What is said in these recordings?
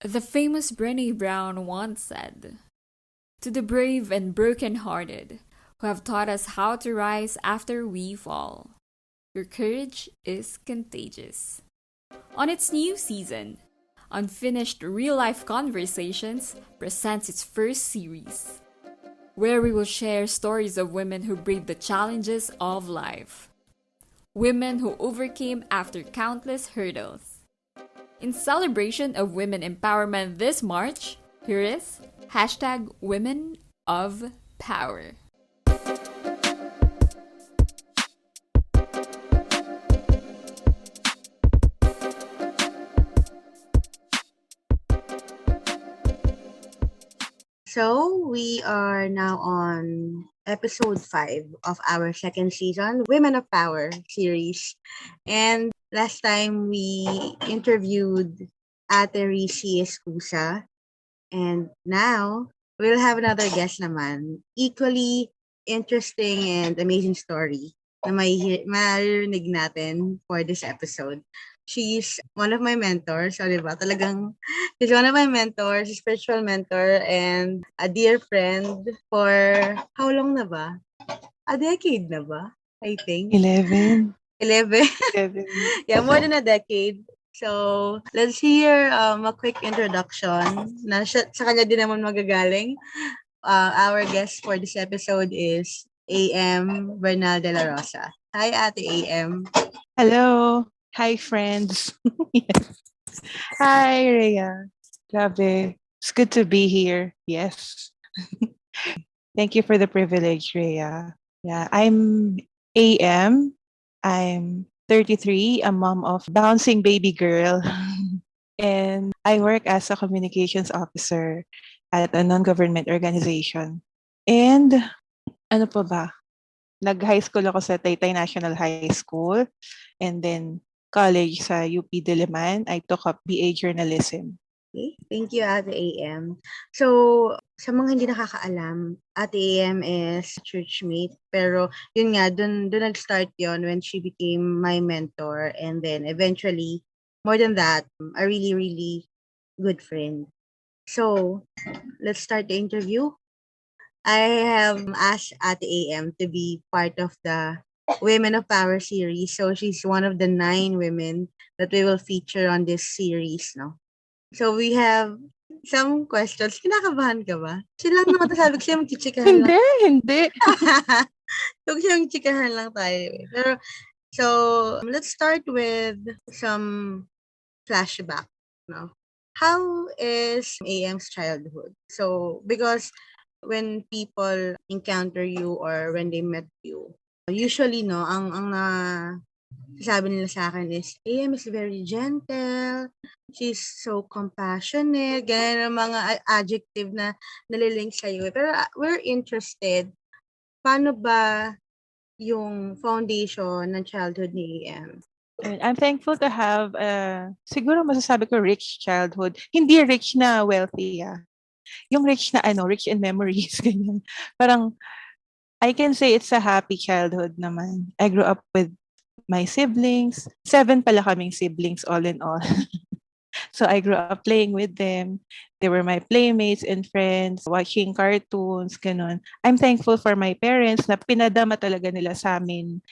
The famous Brené Brown once said, "To the brave and broken-hearted, who have taught us how to rise after we fall, your courage is contagious." On its new season, Unfinished Real Life Conversations presents its first series, where we will share stories of women who braved the challenges of life, women who overcame after countless hurdles. In celebration of women empowerment this March, here is hashtag Women of Power. So, we are now on episode 5 of our second season, Women of Power series. And last time we interviewed Ate Rishi Escusa. And now, we'll have another guest naman. Equally interesting and amazing story na maririnig natin for this episode. She's one of my mentors. So, diba? Talagang, she's one of my mentors, spiritual mentor, and a dear friend for how long na ba? A decade na ba? I think. 11. 11. 11. Yeah, more than a decade. So, let's hear a quick introduction na sa kanya din naman magagaling. Our guest for this episode is AM Bernal de la Rosa. Hi, Ate AM. Hello. Hi, friends. Yes. Hi, Rhea. Grabe. It's good to be here. Yes. Thank you for the privilege, Rhea. Yeah, I'm AM. I'm 33, a mom of bouncing baby girl. And I work as a communications officer at a non-government organization. And ano pa ba? Nag-high school ako sa Taytay National High School and then college sa UP Diliman. I took up BA Journalism. Okay, thank you, Ate AM. So, sa mga hindi nakakaalam, Ate AM is churchmate. Pero, yun nga, dun nag-start yon when she became my mentor. And then, eventually, more than that, a really, really good friend. So, let's start the interview. I have asked Ate AM to be part of the Women of Power series. So, she's one of the 9 women that we will feature on this series, no? So, we have some questions. Kinakabahan ka ba? Siya lang naman sabi ko siya magchichikahan lang. Hindi. Huwag siya magchikahan lang tayo. Pero, so, let's start with some flashback. No? How is AM's childhood? So, because when people encounter you or when they met you, usually, no, ang sabi nila sa akin is, AM is very gentle, she's so compassionate, ganyan ang mga adjective na nalilink sa'yo. Pero we're interested, paano ba yung foundation ng childhood ni AM? I'm thankful to have, siguro masasabi ko rich childhood. Hindi rich na wealthy, Yung rich na rich in memories, ganyan. Parang, I can say it's a happy childhood naman. I grew up with my siblings. 7 pala kaming siblings all in all. So I grew up playing with them. They were my playmates and friends, watching cartoons, ganun. I'm thankful for my parents na pinadama talaga nila sa amin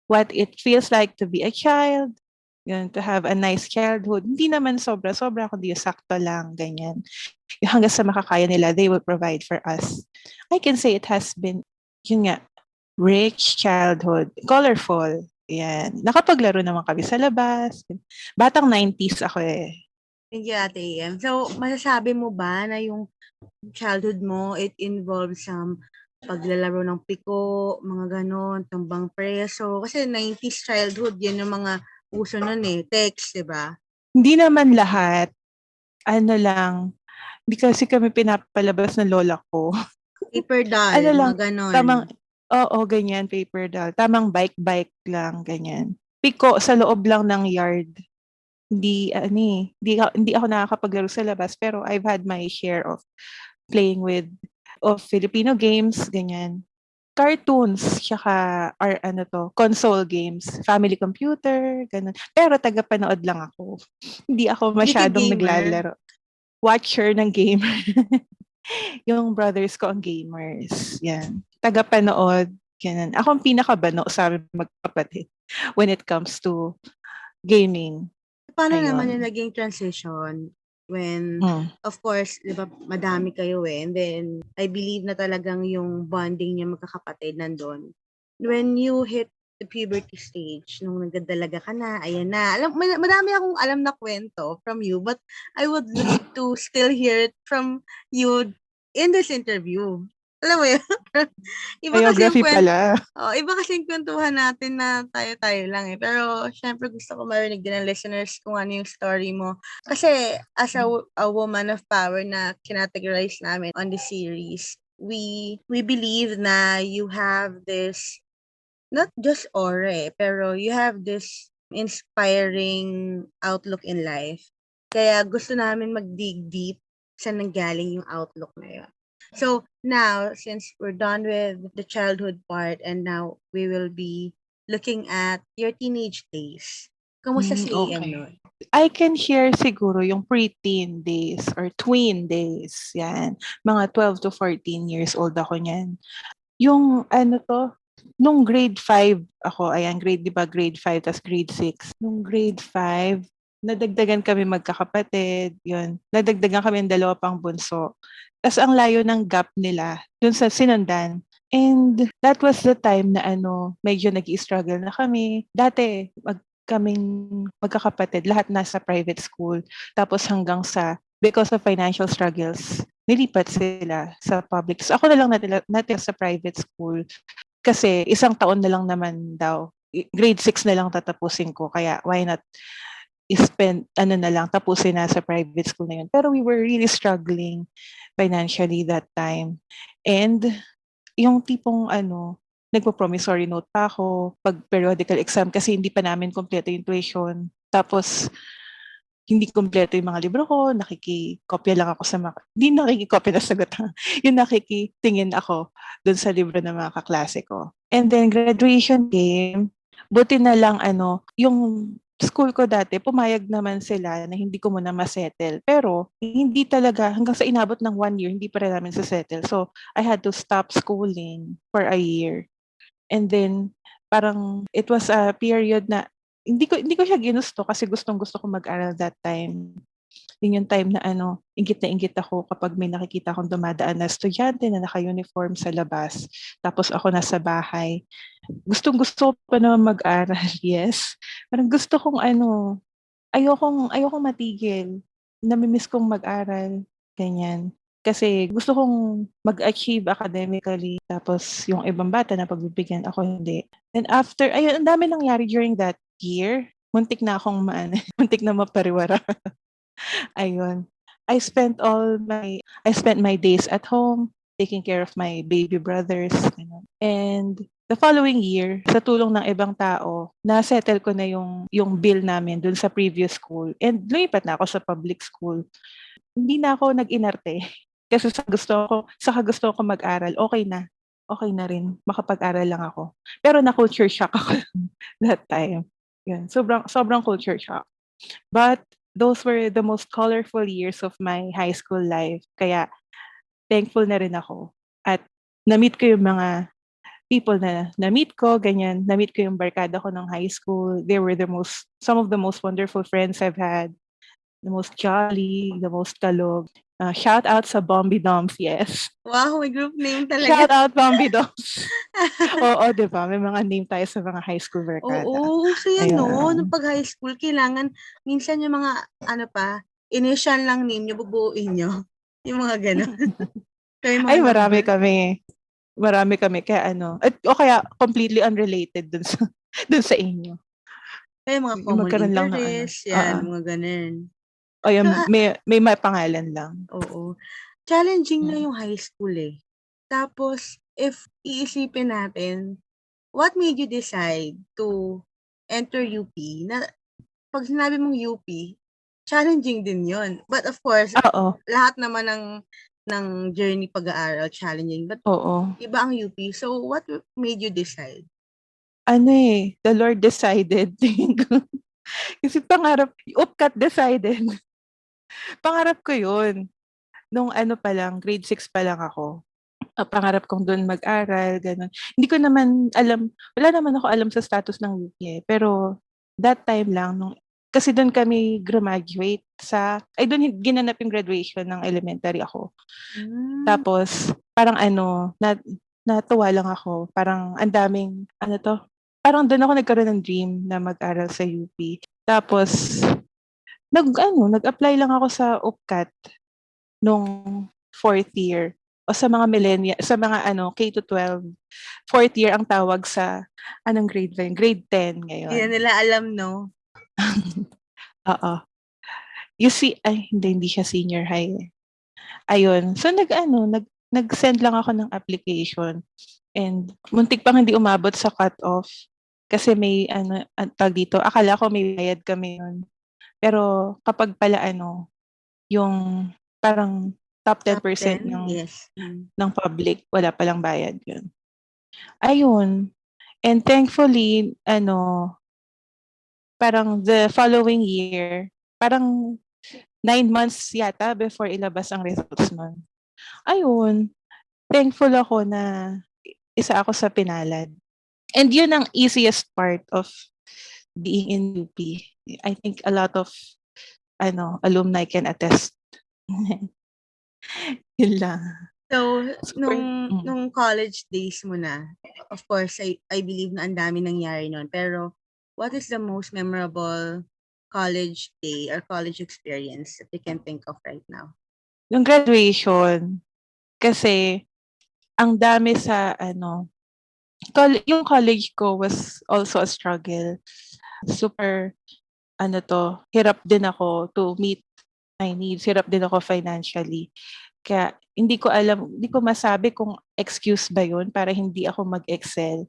what it feels like to be a child, yun, to have a nice childhood. Hindi naman sobra-sobra, kundi sakto lang, ganyan. Yung hanggang sa makakaya nila, they will provide for us. I can say it has been, yun nga, rich childhood, colorful. Yan. Nakapaglaro naman kami sa labas. Batang 90s ako eh. Thank you, Ate AM. So, masasabi mo ba na yung childhood mo, it involves paglalaro ng piko, mga ganon, tumbang preso. Kasi 90s childhood, yan yung mga uso nun eh. Text, di ba? Hindi naman lahat. Ano lang, hindi kasi kami pinapalabas ng lola ko. Paper doll, Ano lang, mga ganon. tamang, oo, ganyan, paper doll. Tamang bike-bike lang, ganyan. Piko sa loob lang ng yard. Hindi ako nakakapaglaro sa labas, pero I've had my share of playing with of Filipino games, ganyan. Cartoons, tsaka console games, family computer, ganun. Pero tagapanood lang ako. Hindi ako Hindi ka masyadong gamer. naglalaro. watcher ng gamer. Yung brothers ko ang gamers. Yan. Tagapanood. Ganun. Ako ang pinakabano sa aming magkapatid when it comes to gaming. Paano naman yung Ayun. naging transition when, Mm. of course, di ba, madami kayo eh. And then, I believe na talagang yung bonding niya magkakapatid nandun. When you hit the puberty stage, nung nagdadalaga ka na, ayan na. Alam, madami akong alam na kwento from you, but I would like to still hear it from you in this interview. Alam mo yun? Iba kasi yung Biography pala. iba kasi yung kwentuhan natin na tayo-tayo lang eh. Pero, syempre gusto ko marinig din ng listeners kung ano yung story mo. Kasi, as a woman of power na kinategorize namin on the series, we believe na you have this, not just aura eh, pero you have this inspiring outlook in life. Kaya gusto namin mag-dig deep sa nanggaling yung outlook na yun. So, now, since we're done with the childhood part and now we will be looking at your teenage days. Kamusta si AM Okay. noon? I can share siguro yung preteen days or tween days. Yan. Mga 12 to 14 years old ako niyan. Yung ano to, nung grade 5 ako, ayan, grade, di ba, grade 5, tas grade 6. Nung grade 5, nadagdagan kami magkakapatid, yun. Nadagdagan kami ng dalawa pang bunso. Tas ang layo ng gap nila dun sa sinundan. And that was the time na medyo nag-i-struggle na kami. Dati, kaming magkakapatid, lahat nasa private school. Tapos hanggang sa, because of financial struggles, nilipat sila sa public. So ako na lang natira sa private school kasi isang taon na lang naman daw. Grade 6 na lang tatapusin ko. Kaya why not spend, na lang, tapusin na sa private school na yun. Pero we were really struggling financially that time. And yung tipong nagpo-promissory note pa ako pag periodical exam kasi hindi pa namin kompleto yung tuition. Tapos, hindi kompleto yung mga libro ko, nakikikopya lang ako sa hindi nakikikopya na sagot ha. Yung nakikitingin ako dun sa libro ng mga kaklase ko. And then graduation came, buti na lang yung school ko dati, pumayag naman sila na hindi ko muna masettle. Pero hindi talaga, hanggang sa inabot ng 1 year, hindi pa rin namin sa-settle. So, I had to stop schooling for a year. And then, parang it was a period na hindi ko siya ginusto kasi gustong-gusto ko mag-aral that time. Yun yung time na inggit na inggit ako kapag may nakikita akong dumadaan na estudyante na naka-uniform sa labas. Tapos ako nasa bahay. Gustong-gusto ko pa naman mag-aral, yes. Parang gusto kong ayokong matigil. Namimiss kong mag-aral, ganyan. Kasi gusto kong mag-achieve academically, tapos yung ibang bata na pagbibigyan, ako hindi. And after, ayun, ang dami nangyari during that year. Muntik na akong muntik na mapariwara. Ayun. I spent my days at home, taking care of my baby brothers. Ganun. And the following year, sa tulong ng ibang tao, na-settle ko na yung bill namin dun sa previous school. And lumipat na ako sa public school. Hindi na ako nag-inarte. Kasi sa gusto ko mag-aral, okay na. Okay na rin. Makapag-aral lang ako. Pero na-culture shock ako that time. Yun. Sobrang culture shock. But those were the most colorful years of my high school life. Kaya thankful na rin ako. At na-meet ko yung mga people na na-meet ko, ganyan. Na-meet ko yung barkada ko ng high school. They were some of the most wonderful friends I've had. The most jolly, the most kalog. Shout out sa Bombi Doms, yes. Wow, may group name talaga. Shout out Bombi Doms. Oo, di ba? May mga name tayo sa mga high school barkada. Oo, uso yan, no? Nung Ayun. pag high school, kailangan, minsan yung mga, initial lang name nyo, bubuuin nyo. Yung mga gano'n. Kaya yung mga Ay, marami number. kami. Marami kami. Kaya o kaya completely unrelated dun sa, dun sa inyo. Kaya mga Yung common magkaroon lang ng interest, Oo. yan, mga ganun. O So, yung may pangalan lang. oo. Challenging na Mm. yung high school eh. Tapos, if iisipin natin, what made you decide to enter UP? Na, pag sinabi mong UP, challenging din yon. But of course, Oo. lahat naman ng journey pag-aaral challenging. But Oo. iba ang UP. So, what made you decide? The Lord decided. Kasi pangarap, UPCAT decided. Pangarap ko yun. Nung ano pa lang, grade 6 pa lang ako. Pangarap kong doon mag-aral, gano'n. Hindi ko naman alam, wala naman ako alam sa status ng UP eh. Pero that time lang, kasi doon kami graduate ay doon ginanap yung graduation ng elementary ako. Hmm. Tapos, parang natuwa lang ako. Parang ang daming, ano to, parang doon ako nagkaroon ng dream na mag-aral sa UP. Tapos, nag-apply lang ako sa UPCAT nung fourth year o sa mga sa mga K to 12. Fourth year ang tawag sa anong grade ba yun? Grade 10 Hindi na ngayon. nila alam, no? Oo. Hindi siya senior high eh. Ayun. So nag-send lang ako ng application and muntik pang hindi umabot sa cut-off kasi may tag dito, akala ko may bayad kami nun. Pero kapag pala yung parang top Top 10% 10? Yes. ng public, wala palang bayad yun. Ayun. And thankfully, parang the following year, parang 9 months yata before ilabas ang results nun. Ayun. Thankful ako na isa ako sa pinalad. And yun ang easiest part of being in UP. I think a lot of alumni can attest. Yun lang. So, Super. nung college days mo na, of course, I believe na ang dami nangyari nun. Pero, what is the most memorable college day or college experience that you can think of right now? Yung graduation, kasi ang dami sa yung college ko was also a struggle. Super, hirap din ako to meet my needs. Hirap din ako financially. Kaya hindi ko masabi kung excuse ba yun para hindi ako mag-excel.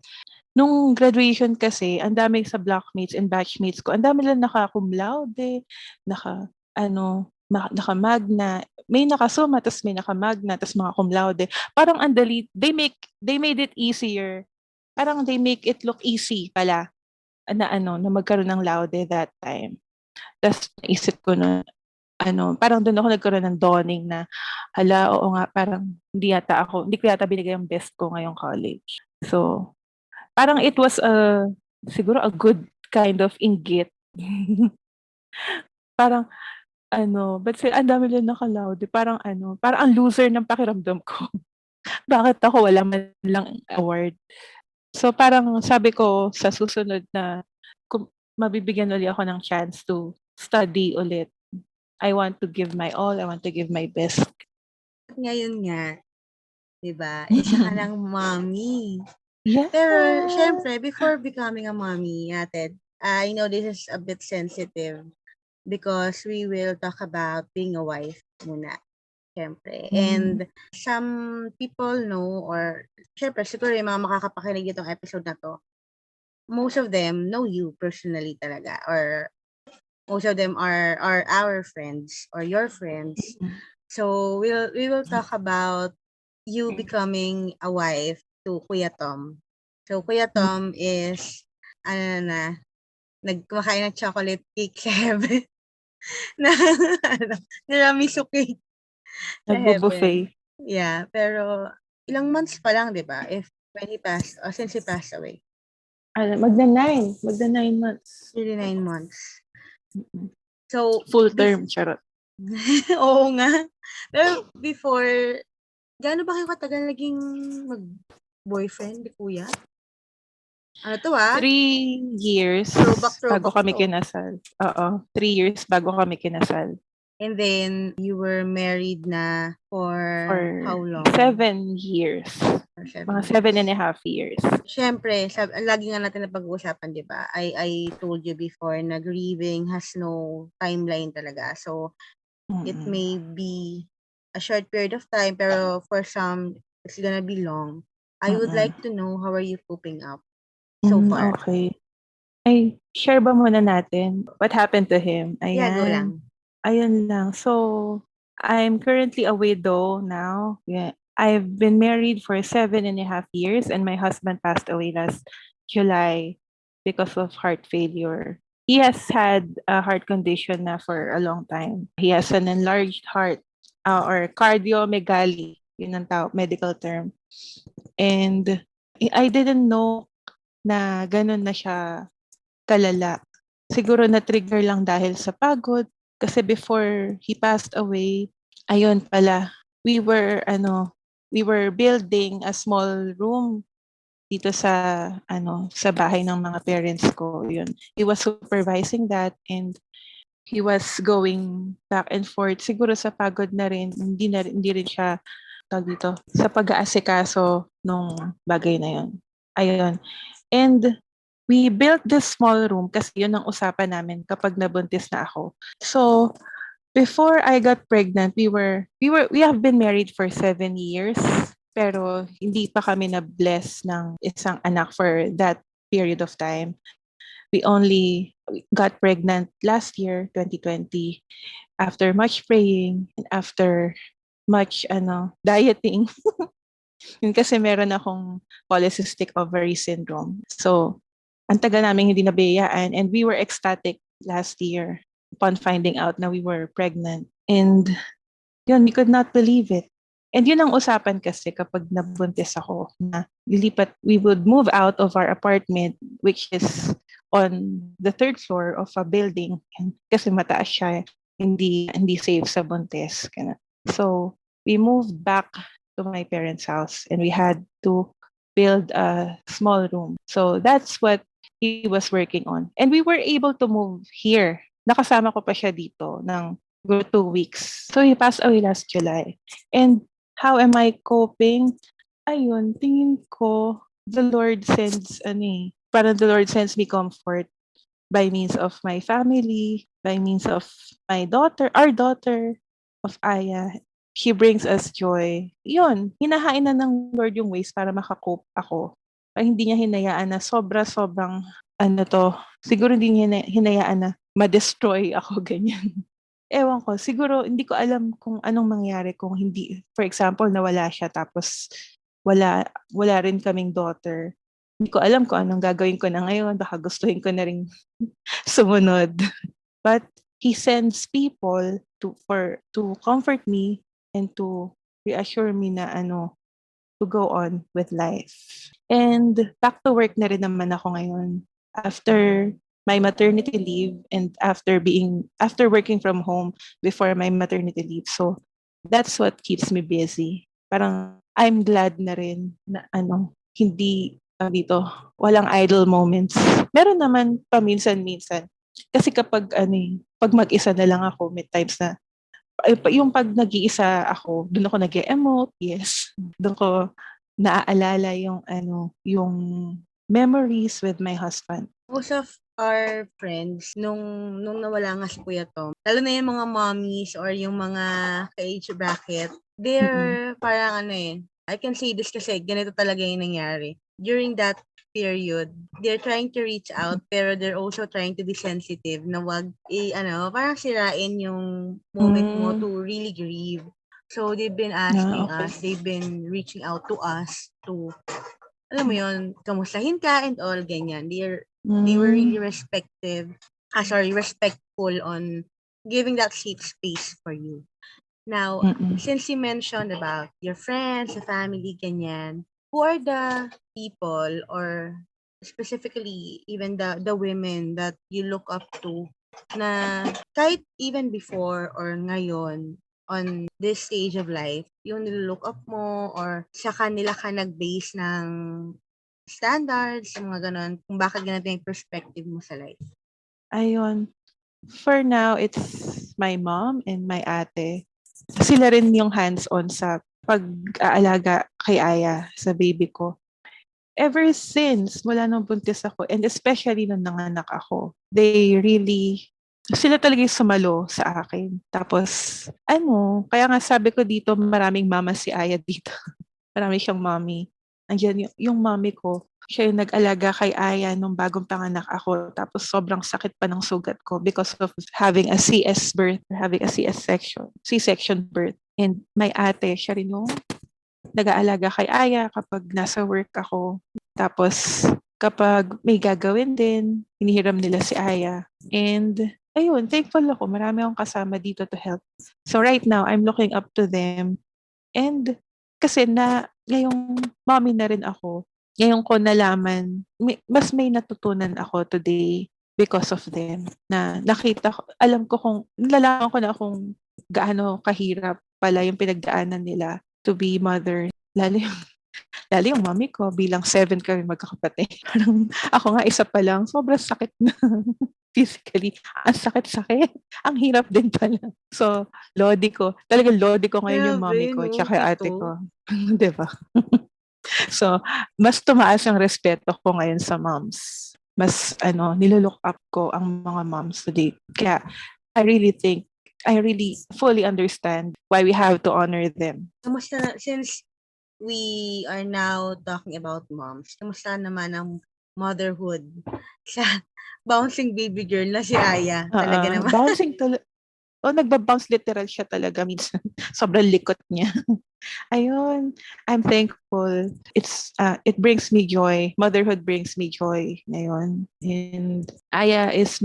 Nung graduation kasi, ang dami sa blockmates and batchmates ko, ang dami lang naka-cum laude, naka-magna, may naka-summa, tas may naka-magna, tas mga cum laude. Parang they made it easier. Parang they make it look easy pala na magkaroon ng laude that time. Tas naisip ko na, parang doon ako nagkaroon ng dawning na, hala, oo nga, parang hindi ko yata binigay ang best ko ngayong college. So, parang it was siguro a good kind of inggit. Parang ba't ang dami lang naka-laude, parang ang loser ng pakiramdam ko. Bakit ako wala man lang award? So parang sabi ko sa susunod na kung mabibigyan ulit ako ng chance to study ulit, I want to give my all, I want to give my best. Ngayon nga, di ba, isa ka ng mommy. Yeah. Pero, syempre, before becoming a mommy natin, I know this is a bit sensitive because we will talk about being a wife muna. Syempre. And some people know or syempre siguro yung mga makakapakinig itong episode na to, most of them know you personally talaga or most of them are our friends or your friends. So we will talk about you becoming a wife to Kuya Tom. So Kuya Tom is nagkumakain ng chocolate cake sa heaven. na tiramisu cake sa heaven. Nagbo-buffet. Yeah, pero ilang months pa lang, 'di ba? When he passed or since he passed away. Magda 9 months. Really 9 months. So, Full term, charot. oo nga. Pero before, gaano ba kayo katagal naging mag-boyfriend ni Kuya? Ano to 3 years Throwback bago kami to. kinasal. Oo, 3 years bago kami kinasal. And then, you were married na for how long? 7 years. Mga 7.5 years. Siyempre, lagi nga natin napag-uusapan, di ba? I told you before na grieving has no timeline talaga. So, it may be a short period of time, pero for some, it's gonna be long. I would like to know how are you coping up so far? Okay. Ay, share ba muna natin what happened to him? Yeah, go lang. Ayun lang. So, I'm currently a widow now. Yeah. I've been married for 7.5 years and my husband passed away last July because of heart failure. He has had a heart condition na for a long time. He has an enlarged heart or cardiomegaly. Yun ang medical term. And I didn't know na ganun na siya kalala. Siguro na-trigger lang dahil sa pagod. Kasi before he passed away, ayun pala, we were, we were building a small room dito sa bahay ng mga parents ko. Yun. He was supervising that and he was going back and forth. Siguro sa pagod na rin, hindi rin siya tawag dito, sa pag-aasikaso nung bagay na yun. Ayun. And we built this small room kasi yun ang usapan namin kapag nabuntis na ako. So, before I got pregnant, we have been married for 7 years, pero hindi pa kami na-bless ng isang anak for that period of time. We only got pregnant last year, 2020, after much praying and after much dieting. Yun kasi meron akong polycystic ovary syndrome. So, ang tagal namin hindi nabiyayaan and we were ecstatic last year upon finding out na we were pregnant. And yun, we could not believe it. And yun ang usapan kasi kapag nabuntis ako na we would move out of our apartment which is on the third floor of a building kasi mataas siya, hindi safe sa buntis. So, we moved back to my parents' house and we had to build a small room. So that's what he was working on. And we were able to move here. Nakasama ko pa siya dito ng 2 weeks. So he passed away last July. And how am I coping? Ayun, tingin ko, the Lord sends, parang the Lord sends me comfort by means of my family, by means of my daughter, our daughter of Aya. She brings us joy. Yun, hinahain na ng Lord yung ways para makakope ako. Hindi niya hinayaan na sobrang, siguro hindi niya hinayaan na ma-destroy ako, ganyan. Ewan ko, siguro hindi ko alam kung anong mangyari kung hindi, for example, nawala siya tapos wala rin kaming daughter. Hindi ko alam kung anong gagawin ko na ngayon. Baka gustuhin ko na rin sumunod. But he sends people to comfort me and to reassure me na to go on with life. And back to work na rin naman ako ngayon after my maternity leave and after working from home before my maternity leave. So that's what keeps me busy. Parang I'm glad na rin na hindi dito walang idle moments. Meron naman paminsan-minsan. Kasi kapag pag mag-isa na lang ako, may times na yung pag nag-iisa ako, doon ako nag-emote, yes. Doon ko naaalala yung memories with my husband. Most of our friends, nung nawala nga si Kuya Tom, lalo na yung mga mommies or yung mga ka-age bracket, they're parang I can say this kasi ganito talaga yung nangyari. During that period, they're trying to reach out pero they're also trying to be sensitive na wag parang sirain yung moment mo to really grieve. So they've been asking Okay. us, they've been reaching out to us to alam mo yun, kamustahin ka and all ganyan. They were really respectful on giving that safe space for you. Now, since you mentioned about your friends, your family, ganyan, who are the people or specifically even the women that you look up to na kahit even before or ngayon on this stage of life, yung nilook up mo or sa kanila ka nag-base ng standards, yung mga ganon, kung bakit ganito yung perspective mo sa life? Ayun. For now, it's my mom and my ate. Sila rin yung hands-on sa pag-aalaga kay Aya, sa baby ko. Ever since, mula nung buntis ako, and especially nung nanganak ako, sila talaga yung sumalo sa akin. Tapos, kaya nga sabi ko dito, maraming mama si Aya dito. Marami siyang mommy. Andiyan yung mommy ko, siya yung nag-alaga kay Aya nung bagong panganak ako. Tapos sobrang sakit pa ng sugat ko because of having a CS birth, or having a C-section birth. And my ate, siya rin yung nag-aalaga kay Aya kapag nasa work ako. Tapos kapag may gagawin din, hinihiram nila si Aya. And ayun, thankful ako. Marami akong kasama dito to help. So right now, I'm looking up to them. And kasi ngayong mommy na rin ako, ngayon ko nalaman, mas may natutunan ako today because of them. Na nakita ko, alam ko nalalaman ko na kung gaano kahirap pala yung pinagdaanan nila to be mother. Lalo yung mommy ko, bilang 7 kami magkakapatid. Parang ako nga isa pa lang, sobrang sakit na physically. Ang sakit-sakit. Ang hirap din pala. So, talagang lodi ko ngayon yung mommy Grabe, ko, no? tsaka ate Pito. ko. 'Di ba? So, mas tumaas ang respeto ko ngayon sa moms. Mas nilolook up ko ang mga moms today. Kaya I really fully understand why we have to honor them. Kamusta na, since we are now talking about moms, kamusta naman ang motherhood sa bouncing baby girl na si Aya? Talaga naman. Bouncing nagba-bounce literal siya talaga minsan. Sobrang likot niya. Ayun, I'm thankful. It brings me joy. Motherhood brings me joy ngayon. And Aya is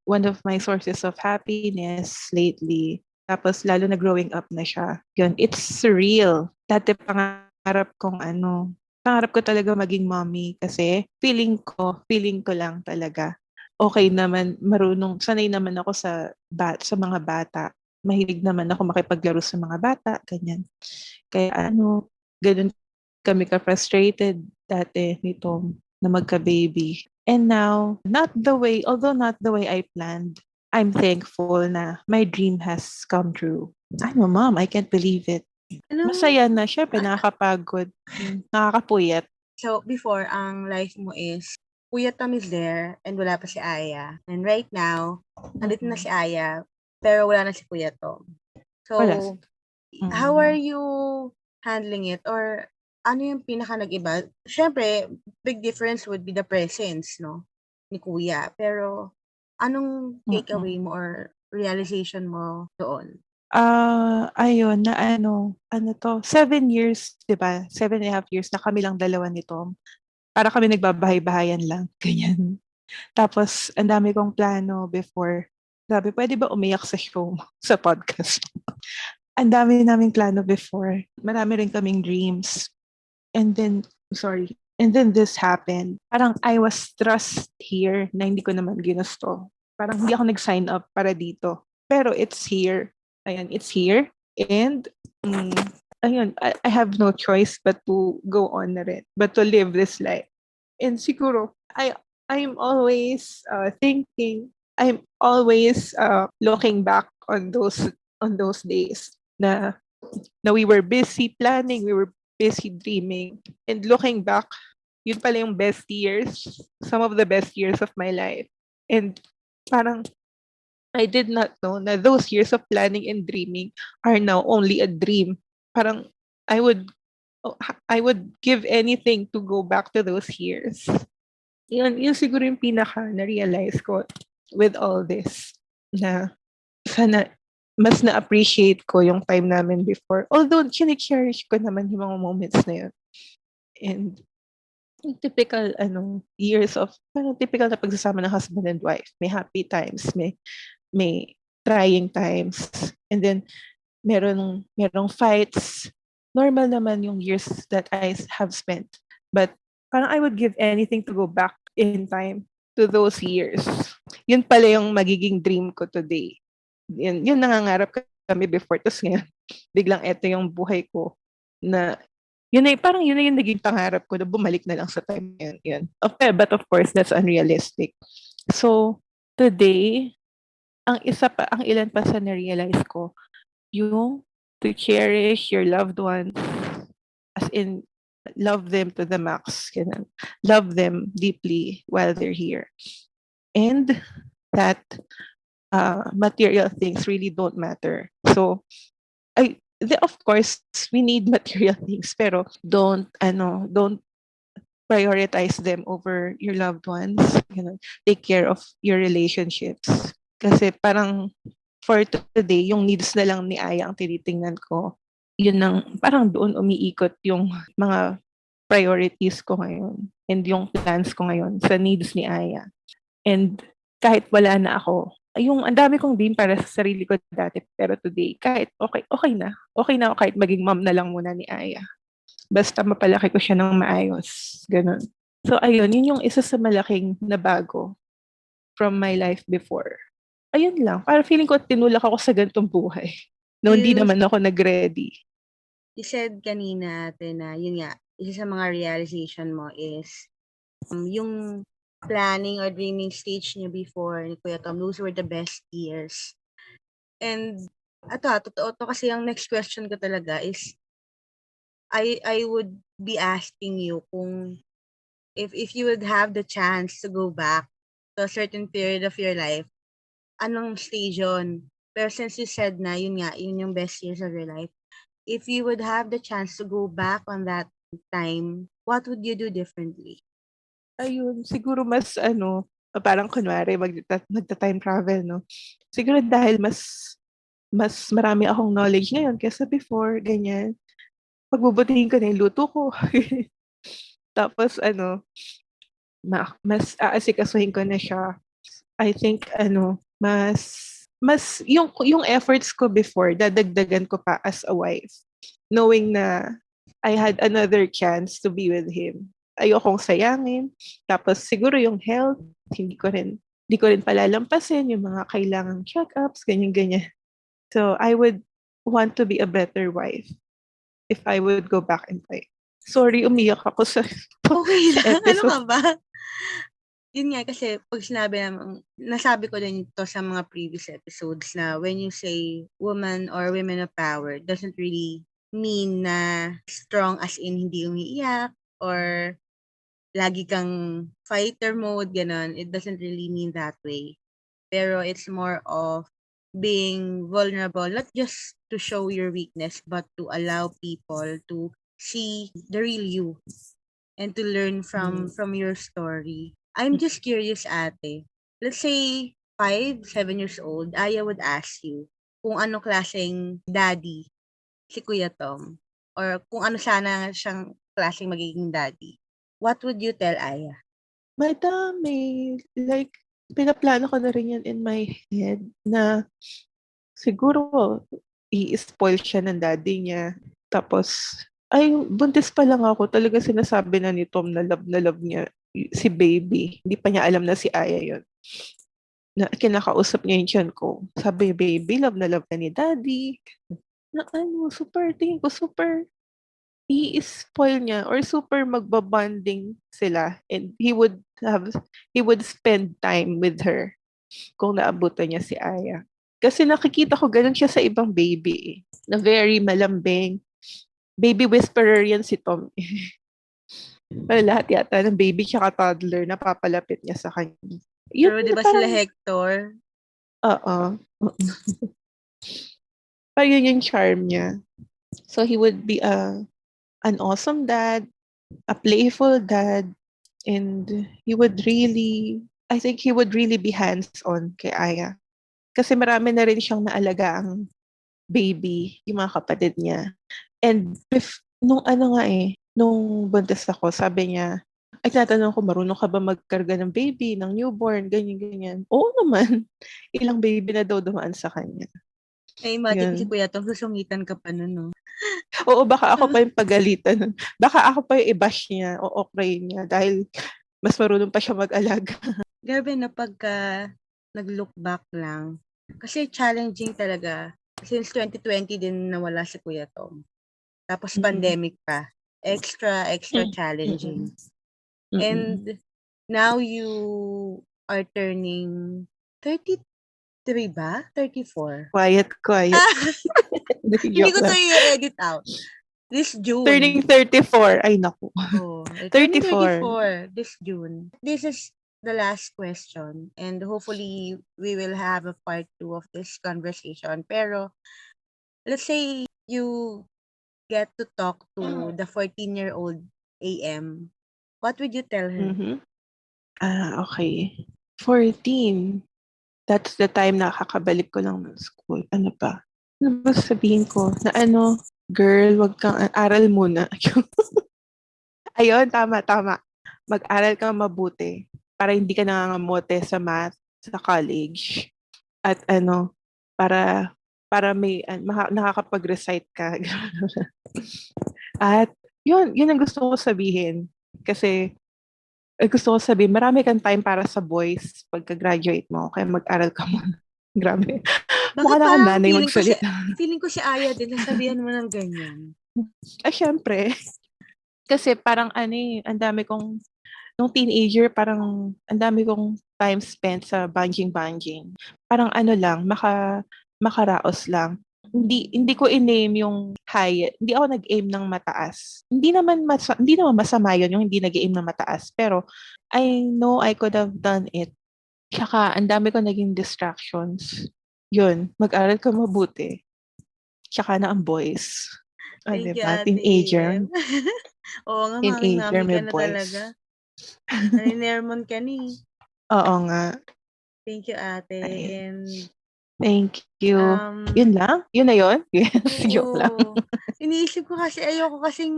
one of my sources of happiness lately. Tapos lalo na growing up na siya. Yun, it's surreal. Dati pangarap ko talaga maging mommy kasi feeling ko lang talaga. Okay naman, sanay naman ako sa mga bata. Mahilig naman ako makipaglaro sa mga bata, ganyan. Kaya ganun kami ka-frustrated dati nito na magka-baby. And now, although not the way I planned, I'm thankful na my dream has come true. Mom, I can't believe it. Masaya na, syempre nakakapagod, nakakapuyat. So, before, ang life mo is, Kuya Tom is there and wala pa si Aya. And right now, andito na si Aya, pero wala na si Kuya Tom. So, Wala. how are you handling it? Or ano yung pinaka nag-iba? Siyempre, big difference would be the presence, no? Ni Kuya. Pero, anong takeaway mo or realization mo doon? Ayun na 7 years, 'di ba? 7.5 years na kami lang dalawa ni Tom. Para kami nagbabahay-bahayan lang, ganyan. Tapos ang dami kong plano before. Sabi, pwede ba umiyak sa show mo, sa podcast? Ang dami naming plano before. Marami rin kaming dreams. And then this happened. Parang I was thrust here na hindi ko naman ginusto. Parang hindi ako nag-sign up para dito. Pero it's here. Ayan, it's here. And ayun, I have no choice but to go on na rin. But to live this life. And siguro, I'm always thinking, I'm always looking back on those days na we were busy planning, we were busy dreaming, and looking back, yun pala yung best years, some of the best years of my life. And parang I did not know na those years of planning and dreaming are now only a dream. Parang I would give anything to go back to those years. Yun siguro yung pinaka na-realize ko with all this, na sana mas na-appreciate ko yung time namin before. Although, chine-cherish ko naman yung mga moments na yun. And yung typical parang typical na pagsasama ng husband and wife. May happy times, may trying times, and then merong fights. Normal naman yung years that I have spent. But parang I would give anything to go back in time to those years. Yun pala yung magiging dream ko today. Yun nangangarap kami before. Tapos ngayon, biglang eto yung buhay ko na parang yun na yung naging pangarap ko na bumalik na lang sa time yun. Yun. Okay, but of course, that's unrealistic. So, today, ang ilan pa sa na-realize ko, yung to cherish your loved ones, as in, love them to the max. Ganun. Love them deeply while they're here. And that material things really don't matter. So, of course, we need material things, pero don't prioritize them over your loved ones. Take care of your relationships. Kasi parang for today, yung needs na lang ni Aya ang tinitingnan ko. Yun parang doon umiikot yung mga priorities ko ngayon and yung plans ko ngayon sa needs ni Aya. And kahit wala na ako, yung ang dami kong dream para sa sarili ko dati, pero today, kahit okay na. Okay na ako kahit maging mom na lang muna ni Aya. Basta mapalaki ko siya ng maayos. Ganun. So ayun, yun yung isa sa malaking nabago from my life before. Ayun lang. Parang feeling ko tinulak ako sa ganitong buhay. No, hindi You, naman ako nag-ready. you said kanina ate na, yun nga, isa sa mga realization mo is yung planning or dreaming stage niyo before ni Kuya Tom, those were the best years. And totoo to kasi yung next question ko talaga is, I would be asking you kung if you would have the chance to go back to a certain period of your life, anong stage yun? Pero since you said na, yun nga, yun yung best years of your life, if you would have the chance to go back on that time, what would you do differently? Ayun, siguro mas parang kunwari magta-time travel, no? Siguro dahil mas marami akong knowledge ngayon kaysa before, ganyan. Pagbubutihin ko na yung luto ko. Tapos mas aasikasuhin ko na siya. I think mas yung efforts ko before dadagdagan ko pa as a wife, knowing na I had another chance to be with him. Ayokong sayangin. Tapos siguro yung health, hindi ko rin palalampasin yung mga kailangang check-ups, ganyan-ganyan. So I would want to be a better wife if I would go back in time. Sorry, umiyak ako sa Okay sa lang, ano ka episode. ba? Yun nga, kasi pag sinabi naman, nasabi ko din ito sa mga previous episodes na when you say woman or women of power, doesn't really mean na strong as in hindi umiiyak or lagi kang fighter mode, ganon. It doesn't really mean that way. Pero it's more of being vulnerable, not just to show your weakness, but to allow people to see the real you and to learn from your story. I'm just curious, ate. Let's say 5, 7 years old, Aya would ask you kung ano klaseng daddy si Kuya Tom or kung ano sana siyang klaseng magiging daddy. What would you tell Aya? Madami. Like, pinaplano ko na rin yan in my head na siguro i-spoil siya ng daddy niya. Tapos, buntis pa lang ako, talaga sinasabi na ni Tom na love niya si baby. Hindi pa niya alam na si Aya yon. Na kinakausap niya yung tiyan ko. Sabi, baby, love na love ka ni daddy. Na super, tingin ko, super i-spoil niya or super magbabanding sila and he would spend time with her kung naabutan niya si Aya. Kasi nakikita ko ganun siya sa ibang baby na very malambing. Baby whisperer yan si Tom. Lahat yata ng baby tsaka toddler na papalapit niya sa kanya. Yun Pero di na ba sila parang, Hector? oo. Parang yun yung charm niya. So he would be an awesome dad, a playful dad, and I think he would really be hands-on kay Aya. Kasi marami na rin siyang naalagaang baby, yung mga kapatid niya. And nung buntis ako, sabi niya, ay tinatanong ko, marunong ka ba magkarga ng baby, ng newborn, ganyan-ganyan. Oo naman. Ilang baby na daw dumaan sa kanya. Imagine si Yun. Kuya Tom, susungitan ka pa nun, no? Oo, baka ako pa yung pagalitan nun. Baka ako pa yung i-bash niya o okray niya dahil mas marunong pa siya mag-alaga. Grabe na pagka nag-look back lang. Kasi challenging talaga. Since 2020 din nawala si Kuya Tom. Tapos Mm-mm. pandemic pa. Extra challenging. Mm-mm. Mm-mm. And now you are turning 33 ba? 34? Quiet. Hindi Joke ko to lang. i-edit out. This June. Turning 34. Ay, naku. Oh, turning 34. 34 this June. This is the last question and hopefully we will have a part 2 of this conversation. Pero let's say you get to talk to the 14-year-old AM. What would you tell her? Mhm. Okay. 14. That's the time na kakabalik ko lang ng school. Ano pa? Ano ba sabihin ko? Na girl, wag kang aral muna. Ayun, tama, tama. Mag-aral ka mabuti para hindi ka nangangamote sa math sa college. At ano, para may nakakapag-recite ka. At yun ang gusto ko sabihin. Kasi gusto ko sabihin, marami kang time para sa boys pagka-graduate mo. Kaya mag-aral ka muna. Grabe. Bakit Mukha na akong parang nanay magsalita. feeling ko si Aya din nasabihan mo ng ganyan? Ay, syempre. Kasi parang ang dami kong, nung teenager, parang ang dami kong time spent sa banjing-banjing. Parang lang, makaraos lang. Hindi ko in-aim yung high. Hindi ako nag-aim ng mataas. Hindi naman masama yun yung hindi nag-aim ng mataas. Pero I know I could have done it. Tsaka ang dami ko naging distractions. Yun, mag-aral ka mabuti. Tsaka na ang boys. Ah, Thank you, diba? Ate Teenager. AM. Oo nga, Teenager, mami-mami ka may na boys. talaga. Naninermon ka ni. Oo nga. Thank you, ate. Ay, And, thank you. um, Yun lang? Yun na yun? Yes, joke lang. oo. Iniisip ko kasi, ayoko kasing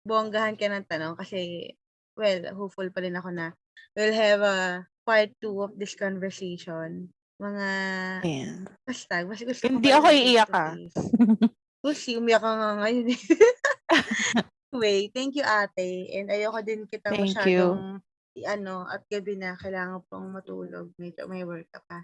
bonggahan ka ng tanong kasi, well, hopeful pa rin ako na we'll have a part 2 of this conversation. Mga, Ayan. basta, mas gusto ko Hindi pa rin ako ng face iiyak to face. We'll see, umiyak ka nga ngayon eh. Anyway, thank you, ate. And ayoko din kita Thank you. masyadong at gabi na kailangan pong matulog. Medyo may work ka pa.